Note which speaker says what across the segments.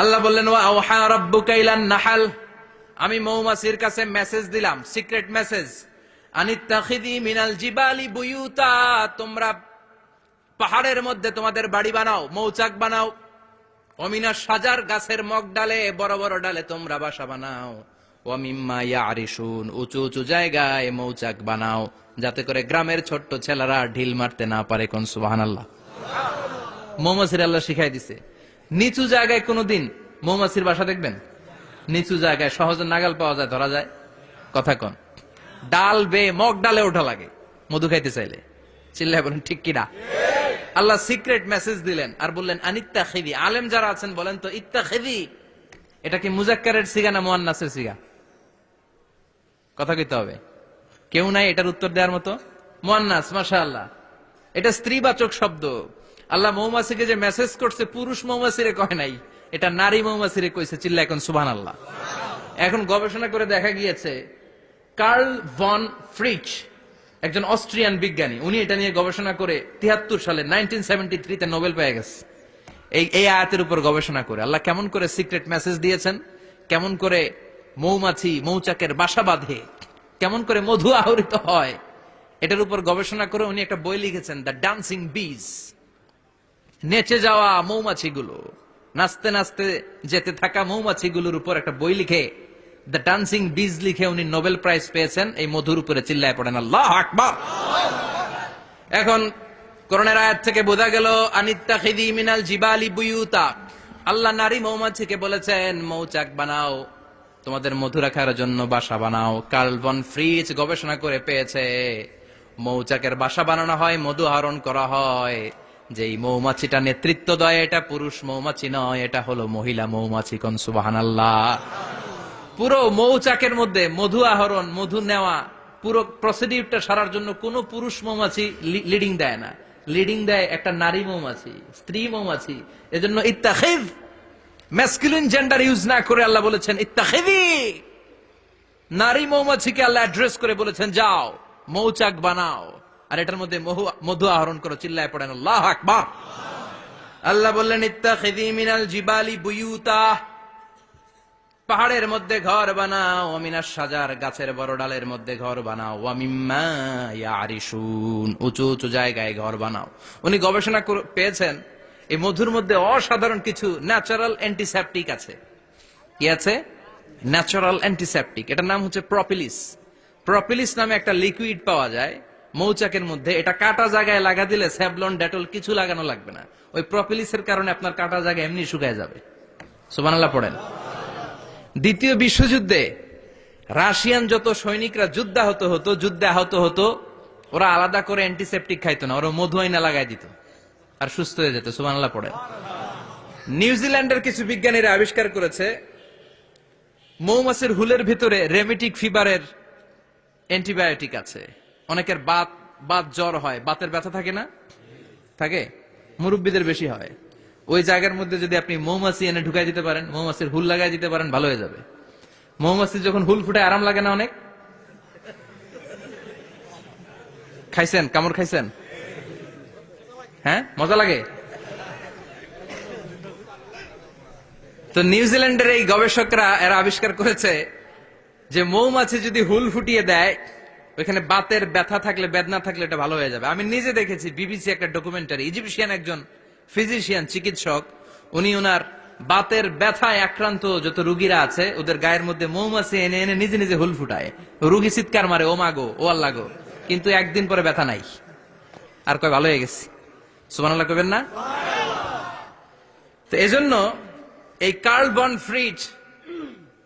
Speaker 1: আল্লাহ বললেন ওয়া আওহা রাব্বুকা ইলান নাহাল, আমি মৌমাছির কাছে মেসেজ দিলাম, সিক্রেট মেসেজ, আনিত্তাখিযি মিনাল জিবালি বুয়ুতা, তোমরা পাহাড়ের মধ্যে তোমাদের বাড়ি বানাও, মৌচাক বানাও, ওমিনাশ শাজার, গাছের মগ ডালে, বড় বড় ডালে তোমরা বাসা বানাও, ওয়া মিম্মা ইয়ারিশুন, উঁচু উঁচু জায়গায় মৌচাক বানাও, যাতে করে গ্রামের ছোট্ট ছেলেরা ঢিল মারতে না পারে। কোন সুবহানাল্লাহ। মৌমাছির আল্লাহ শিখাই দিছে। নিচু জায়গায় কোনদিন মৌমাছির বাসা দেখবেন? নিচু জায়গায় সহজে নাগাল পাওয়া যায়, ধরা যায়। কথা কন, ডাল বে মগ ডালে ওঠা লাগে মধু খাইতে চাইলে। চিল্লায় বলেন ঠিক কিনা? আল্লাহ সিক্রেট মেসেজ দিলেন আর বললেন আনিত্তাখিযি। আলেম যারা আছেন বলেন তো, ইত্তাখিযি এটা কি মুজাক্কারের সিগা না মুয়ান্নাসের সিগা? কথা কইতে হবে। কেউ নাই এটার উত্তর দেওয়ার মতো? মুয়ান্নাস। মাশাআল্লাহ, এটা স্ত্রীবাচক শব্দ। আল্লাহ মৌমাছিকে যে মেসেজ করছে পুরুষ মৌমাছিরে কয় নাই, এটা নারী মৌমাছিরে কইছে। চিল্লা এখন সুবহানাল্লাহ। এখন গবেষণা করে দেখা গিয়েছে, কার্ল ভন ফ্রিচ একজন অস্ট্রিয়ান বিজ্ঞানী, উনি এটা নিয়ে গবেষণা করে 73 সালে 1973 নোবেল পেয়ে গেছে। এই আয়াতের উপর গবেষণা করে আল্লাহ কেমন করে সিক্রেট মেসেজ দিয়েছেন, কেমন করে মৌমাছি মৌচাকের বাসা বাঁধে, কেমন করে মধু আহরিত হয়, এটার উপর গবেষণা করে উনি একটা বই লিখেছেন, দ্য ডান্সিং বিজ। নেচে যাওয়া মৌমাছিগুলো, নাচতে নাচতে যেতে থাকা মৌমাছিগুলোর উপর একটা বই লিখে, দ্য ডান্সিং বিজ লিখে উনি নোবেল প্রাইজ পেয়েছেন এই মধুর উপরে। চিল্লায় পড়েন আল্লাহু আকবার। এখন কোরআনের আয়াত থেকে বোঝা গেল আনিত্তাখিযি মিনাল জিবালি বুয়ুতা, আল্লাহ নারী মৌমাছিকে বলেছেন মৌচাক বানাও, তোমাদের মধু রাখার জন্য বাসা বানাও। কার্ল ভন ফ্রিচ গবেষণা করে পেয়েছে মৌচাকের বাসা বানানো হয়, মধু আহরণ করা হয়, যেই মৌমাছিটা নেতৃত্ব দেয় এটা পুরুষ মৌমাছি নয়, এটা হলো মহিলা মৌমাছি। কোন সুবহানাল্লাহ। পুরো মৌচাকের মধ্যে মধু আহরণ, মধু নেওয়া, পুরো প্রসিডিউরটা সারার জন্য কোন পুরুষ মৌমাছি লিডিং দেয় না, লিডিং দেয় একটা নারী মৌমাছি, স্ত্রী মৌমাছি। এজন্য ইত্তাখিয, ম্যাসকুলিন জেন্ডার ইউজ না করে আল্লাহ বলেছেন ইত্তাখিযি। নারী মৌমাছিকে আল্লাহ অ্যাড্রেস করে বলেছেন যাও মৌচাক বানাও আর এটার মধ্যে মধু আহরণ করো। চিল্লায় পড়েন আল্লাহু আকবার। আল্লাহ বললেন ইত্তাখিযি মিনাল জিবালি বুয়ুতা, পাহাড়ের মধ্যে ঘর বানাও, মিনাশ শাজার, গাছের বড় ডালের মধ্যে ঘর বানাও, ওয়া মিম্মা ইয়ারিশুন, উঁচু উঁচু জায়গায় ঘর বানাও। উনি গবেষণা পেয়েছেন এই মধুর মধ্যে অসাধারণ কিছু ন্যাচারাল অ্যান্টিসেপটিক আছে। কি আছে? Natural antiseptic. এটার নাম হচ্ছে প্রপিলিস। প্রপিলিস নামে একটা লিকুইড পাওয়া যায় মৌচাকের মধ্যে। এটা কাটা জায়গায় লাগা দিলে স্যাভলন, ডেটল কিছু লাগানো লাগবে না। ওই প্রপিলিসের কারণে আপনার কাটা জায়গা এমনি শুকায় যাবে। সুবহানাল্লাহ পড়েন। দ্বিতীয় বিশ্বযুদ্ধে রাশিয়ান যত সৈনিকরা যুদ্ধে আহত হতো, ওরা আলাদা করে অ্যান্টিসেপটিক খাইতো না, ওরা মধু আইনা লাগাই দিত আর সুস্থ হয়ে যেত। সুবহানাল্লাহ পড়েন। নিউজিল্যান্ডের কিছু বিজ্ঞানীরা আবিষ্কার করেছে মৌমাছির হুলের ভিতরে রেমেটিক ফিভারের অ্যান্টিবায়োটিক আছে। অনেকের বাত জ্বর হয়, বাতের ব্যথা থাকে না? থাকে, মুরব্বীদের বেশি হয়। ওই জায়গার মধ্যে যদি আপনি মৌমাছি এনে ঢুকাই দিতে পারেন, মৌমাছির হুল লাগাই দিতে পারেন, ভালো হয়ে যাবে। মৌমাছি যখন হুল ফুটে আরাম লাগে না অনেক? খাইছেন? কামড় খাইছেন? হ্যাঁ, মজা লাগে। তো নিউজিল্যান্ডের এই গবেষকরা এরা আবিষ্কার করেছে যে মৌমাছি যদি হুল ফুটিয়ে দেয়, ওইখানে বাতের ব্যথা থাকলে, বেদনা থাকলে এটা ভালো হয়ে যাবে। আমি নিজে দেখেছি, বিবিসি একটা ডকুমেন্টারি। ইজিপশিয়ান একজন ফিজিশিয়ান, চিকিৎসক, উনি ওনার বাতের ব্যথায় আক্রান্ত যত রুগীরা আছে ওদের গায়ের মধ্যে মৌমাছি এনে এনে নিজে নিজে হুল ফুটায়। রুগী চিৎকার মারে, ও মাগো, ও আল্লাহ গো, কিন্তু একদিন পরে ব্যথা নাই, আর কয় ভালো হয়ে গেছি। সুবহানাল্লাহ কইবেন না? তো এজন্য এই কার্ল ভন ফ্রিচ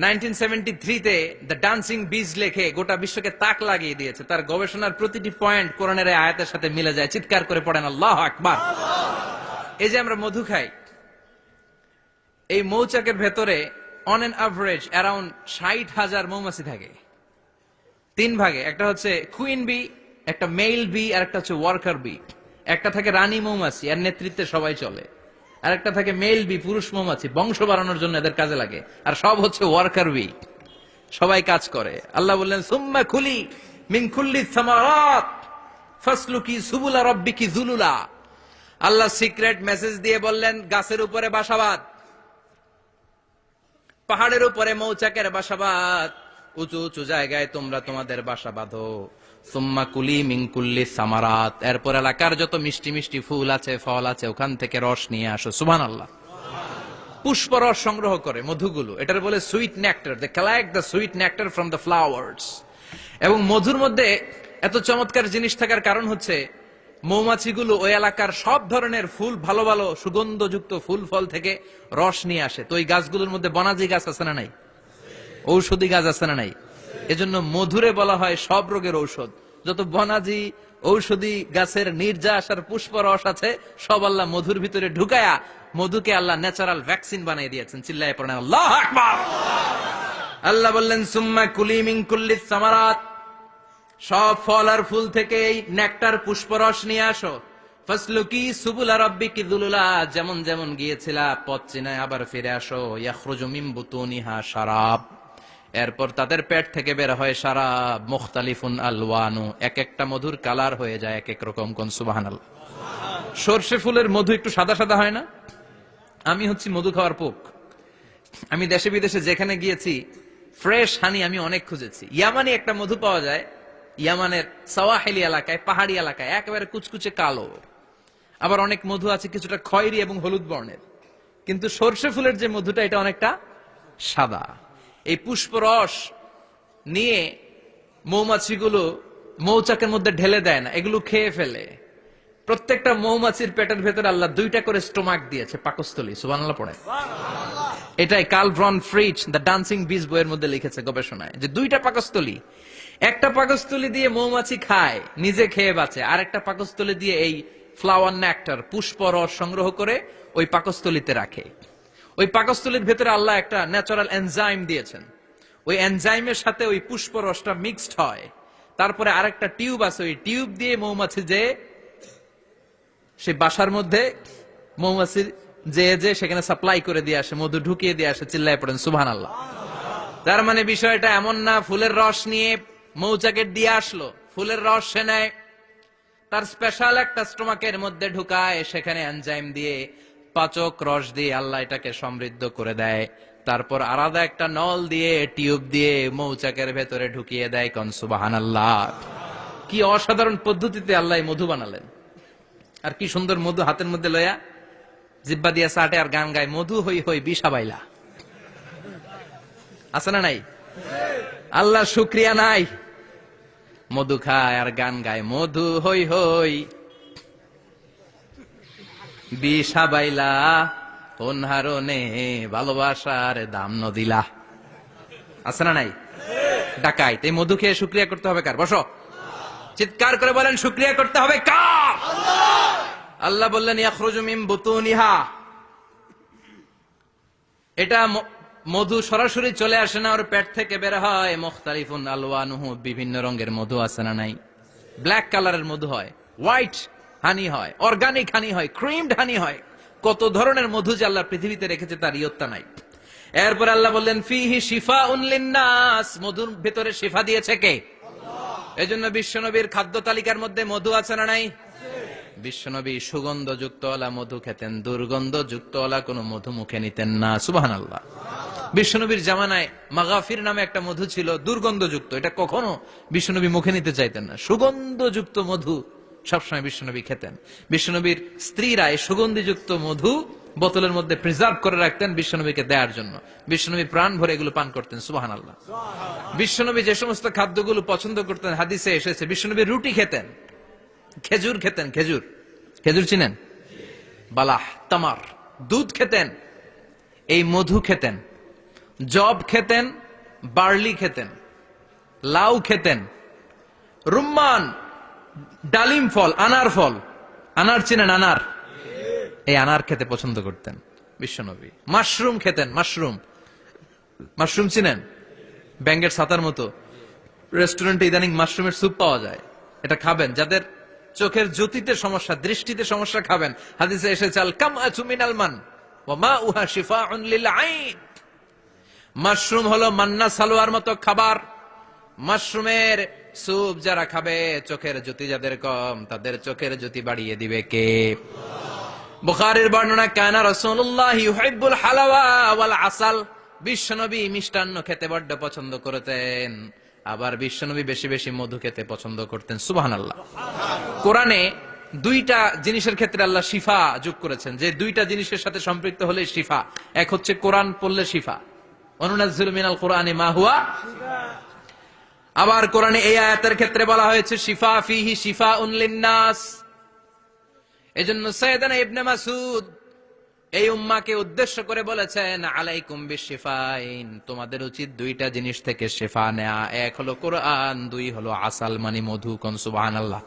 Speaker 1: 1973-তে দ্য ডান্সিং বিজ লেখে গোটা বিশ্বকে তাক লাগিয়ে দিয়েছে। তার গবেষণার প্রতিটি পয়েন্ট কোরআনের আয়াতের সাথে মিলে যায়। চিৎকার করে পড়েন আল্লাহু আকবার। এই যে আমরা মধু খাই, এই মৌচাকের ভেতরে অন এন অ্যাভারেজ অ্যারাউন্ড 60,000 মৌমাছি থাকে। 3 ভাগে, একটা হচ্ছে কুইন বি, একটা মেল বি, আর একটা হচ্ছে ওয়ার্কার বি। একটা থাকে রানী মৌমাছি, এর নেতৃত্বে সবাই চলে। আর একটা থাকে মেল বি, পুরুষ মৌমাছি, বংশ বাড়ানোর জন্য এদের কাজে লাগে। আর সব হচ্ছে ওয়ার্কার বি, সবাই কাজ করে। আল্লাহ বললেন সুম্মা কুলি মিন কুল্লি সামারাত ফাসলুকি সুবুলা রাব্বিকি যুলুলা। আল্লাহ সিক্রেট মেসেজ দিয়ে বললেন গাছের উপরে বাসাবাদ, পাহাড়ের উপরে মৌচাকের বাসাবাদ, উঁচু উঁচু জায়গায় তোমরা তোমাদের বাসা বাঁধো। সুম্মা কুলি মিন কুল্লি সামারাত, এরপর এলাকার যত মিষ্টি মিষ্টি ফুল আছে, ফল আছে, ওখান থেকে রস নিয়ে আসো। সুবহানাল্লাহ। পুষ্পরস সংগ্রহ করে মধুগুলো, এটার বলে sweet nectar. They collect the sweet nectar from the flowers. এবং মধুর মধ্যে এত চমৎকার জিনিস থাকার কারণ হচ্ছে মৌমাছিগুলো ওই এলাকার সব ধরনের ফুল, ভালো ভালো সুগন্ধযুক্ত ফুল ফল থেকে রস নিয়ে আসে। তো ওই গাছগুলোর মধ্যে বনাজি গাছ আছে না নাই? ঔষধি গাছ আছে না নাই? এজন্য মধুরে বলা হয় সব রোগের ঔষধ। যত বনাজি ঔষধি গাছের নির্যাস আর পুষ্প রস আছে, সব আল্লাহ মধুর ভিতরে ঢুকায়া মধুকে আল্লাহ ন্যাচারাল ভ্যাকসিন বানিয়ে দিয়েছেন। চিল্লায়ে পড়েন আল্লাহু আকবার। আল্লাহ বললেন সুম্মা কুলি মিন কুল্লি সামারাত, সব ফল আর ফুল থেকে এই নেকটার পুষ্পরস নিয়ে আসো। ফাসলুকি সুবুলা রাব্বিকি যুলুলা, যেমন যেমন গিয়েছিলা পথ চিনায় আবার ফিরে আসো। ইয়াখরুজু মিন বুতুনিহা শারাব, এরপর তাদের পেট থেকে বের হয় শারাব। মুখতালিফুন আলওয়ানু, এক একটা মধুর কালার হয়ে যায় এক এক রকম। কোন সুবহানাল্লাহ। সরষে ফুলের মধু একটু সাদা সাদা হয় না? আমি হচ্ছি মধু খাওয়ার পোক। আমি দেশে বিদেশে যেখানে গিয়েছি ফ্রেশ হানি আমি অনেক খুঁজেছি। ইয়ামানি একটা মধু পাওয়া যায়, ইয়ামানের সাওয়াহিলি এলাকায়, পাহাড়ি এলাকায়, একেবারে কুচকুচে কালো। আবার অনেক মধু আছে কিছুটা খয়েরি এবং হলুদ বর্ণের। কিন্তু সরষে ফুলের যে মধুটা, এটা অনেকটা সাদা। এই পুষ্পরস নিয়ে মৌমাছিগুলো মৌচাকের মধ্যে ঢেলে দেয় না, এগুলো খেয়ে ফেলে। প্রত্যেকটা মৌমাছির পেটের ভেতরে আল্লাহ দুইটা করে স্টোমাক দিয়েছে, পাকস্থলী। সুবহানাল্লাহ পড়ে। এটাই কার্ল ভন ফ্রিচ দ্য ডান্সিং বিজ বইয়ের মধ্যে লিখেছে গবেষণায়, যে দুইটা পাকস্থলী। একটা পাকস্থলী দিয়ে মৌমাছি খায়, নিজে খেয়ে বাঁচে, আর একটা পাকস্থলী দিয়ে এই ফ্লাওয়ার নেক্টার, পুষ্প রস সংগ্রহ করে ওই পাকস্থলীতে রাখে। ওই পাকস্থলীর ভেতরে আল্লাহ একটা ন্যাচারাল এনজাইম দিয়েছেন। ওই এনজাইমের সাথে ওই পুষ্প রসটা মিক্সড হয়। তারপরে আরেকটা টিউব আছে, ওই টিউব দিয়ে মৌমাছি যে সে বাসার মধ্যে মৌমাছির যে সেখানে সাপ্লাই করে দিয়ে আসে, মধু ঢুকিয়ে দিয়ে আসে। চিল্লায় পড়েন সুবহানাল্লাহ। তার মানে বিষয়টা এমন না ফুলের রস নিয়ে মৌচাকের দিয়ে আসলো, ফুলের রস সে নেয়, তার স্পেশাল একটা স্টোমাকের মধ্যে ঢুকায়, সেখানে এনজাইম দিয়ে, পাচক রস দিয়ে আল্লাহ এটাকে সমৃদ্ধ করে দেয়। তারপর আলাদা একটা নল দিয়ে, টিউব দিয়ে মৌচাকের ভেতরে ঢুকিয়ে দেয়। কোন সুবহানাল্লাহ। কি অসাধারণ পদ্ধতিতে আল্লাহ মধু বানালেন। আর কি সুন্দর মধু হাতের মধ্যে লয়া জিব্বা দিয়া চাটে আর গান গায়, মধু হই হই বিষা বাইলা। আছে না নাই? আল্লাহ শুকরিয়া নাই? মধু খায় আর গান গায়, মধু হই হই বিষা বাইলা, অনহারণে ভালোবাসার দাম নদিলা। আছে না নাই? ডাকাই। তাই মধু খেয়ে শুকরিয়া করতে হবে কার? বসো, চিৎকার করে বলেন শুকরিয়া করতে হবে কার? আল্লাহ বললেন ইয়াখরুজু মিন বুতুনিহা, এটা মধু সরাসরি চলে আসে না, ওর পেট থেকে বের হয়। মুখতালিফুন আলওয়ানুহু, বিভিন্ন রঙের মধু আছে না নাই? ব্ল্যাক কালারের মধু হয়, হোয়াইট হানি হয়, অর্গানিক হানি হয়, ক্রিমড হানি হয়। কত ধরনের মধু যে আল্লাহ পৃথিবীতে রেখেছে তার ইয়ত্তা নাই। এরপর আল্লাহ বললেন ফিহি শিফাউন লিন্নাস, মধুর ভিতরে শিফা দিয়েছে কে? আল্লাহ। এজন্য বিশ্বনবীর খাদ্য তালিকার মধ্যে মধু আছে না নাই? বিশ্বনবী সুগন্ধযুক্ত ওলা মধু খেতেন, দুর্গন্ধযুক্ত ওলা কোন মধু মুখে নিতেন না। সুবহানাল্লাহ। বিশ্বনবীর জামানায় মাগাফির নামে একটা মধু ছিল, দুর্গন্ধযুক্ত। এটা কখনো বিশ্বনবী মুখে নিতে চাইতেন না। সুগন্ধযুক্ত মধু সবসময় বিশ্বনবী খেতেন। বিশ্বনবীর স্ত্রীরা এই সুগন্ধিযুক্ত মধু বোতলের মধ্যে প্রিজার্ভ করে রাখতেন বিশ্বনবীকে দেওয়ার জন্য। বিশ্বনবী প্রাণ ভরে এগুলো পান করতেন। সুবহানাল্লাহ। বিশ্বনবী যে সমস্ত খাদ্যগুলো পছন্দ করতেন হাদিসে এসেছে, বিশ্বনবী রুটি খেতেন, খেজুর খেতেন। খেজুর, খেজুর চিনেন? বালাহ, তামার, দুধ খেতেন, এই মধু খেতেন, জব খেতেন, বার্লি খেতেন, লাউ খেতেন, রুম্মান, ডালিম ফল, আনার ফল, আনার চিনেন? আনার, এই আনার খেতে পছন্দ করতেন বিশ্বনবী। মাশরুম খেতেন, মাশরুম, মাশরুম চিনেন? ব্যাঙ্গের ছাতার মতো। রেস্টুরেন্টে ইদানিং মাশরুমের স্যুপ পাওয়া যায়, এটা খাবেন। যাদের চোখের জ্যোতিতে সমস্যা, দৃষ্টিতে সমস্যা, খাবেন। হাদিসে এসেছে আল কামআতু মিনাল মান ওয়া মাউহা শিফাউন লিল আইন। মাশরুম হলো মান্না সালোয়ার মতো খাবার। মাশরুমের স্যুপ যারা খাবে, চোখের জ্যোতি যাদের কম, তাদের চোখের জ্যোতি বাড়িয়ে দিবে কে? বুখারীর বর্ণনা, কানা রাসূলুল্লাহ ইউহিব্বুল হালাওয়া ওয়াল আসাল। বিশ্বনবী মিষ্টান্ন খেতে বড্ড পছন্দ করতেন, আবার বিশ্বনবী বেশি বেশি মধু খেতে পছন্দ করতেন। সুবহানাল্লাহ। কোরআনে দুইটা জিনিসের ক্ষেত্রে আল্লাহ শিফা যোগ করেছেন, যে দুইটা জিনিসের সাথে সম্পৃক্ত হলে শিফা। এক হচ্ছে কোরআন পড়লে শিফা, অনুনাজ্জিলু মিনাল কোরআনি মা হুয়া। আবার কোরআনে এই আয়াতের ক্ষেত্রে বলা হয়েছে শিফা ফিহি শিফাউন লিন্নাস। এজন্য সাইয়েদানা ইবনে মাসউদ এই উম্মাকে উদ্দেশ্য করে বলেছেন, আলাইকুম বিশিফাইন, তোমাদের উচিত দুইটা জিনিস থেকে শিফা নেয়া। এক হলো কোরআন, দুই হলো আসাল মানে মধু। কোন সুবহানাল্লাহ।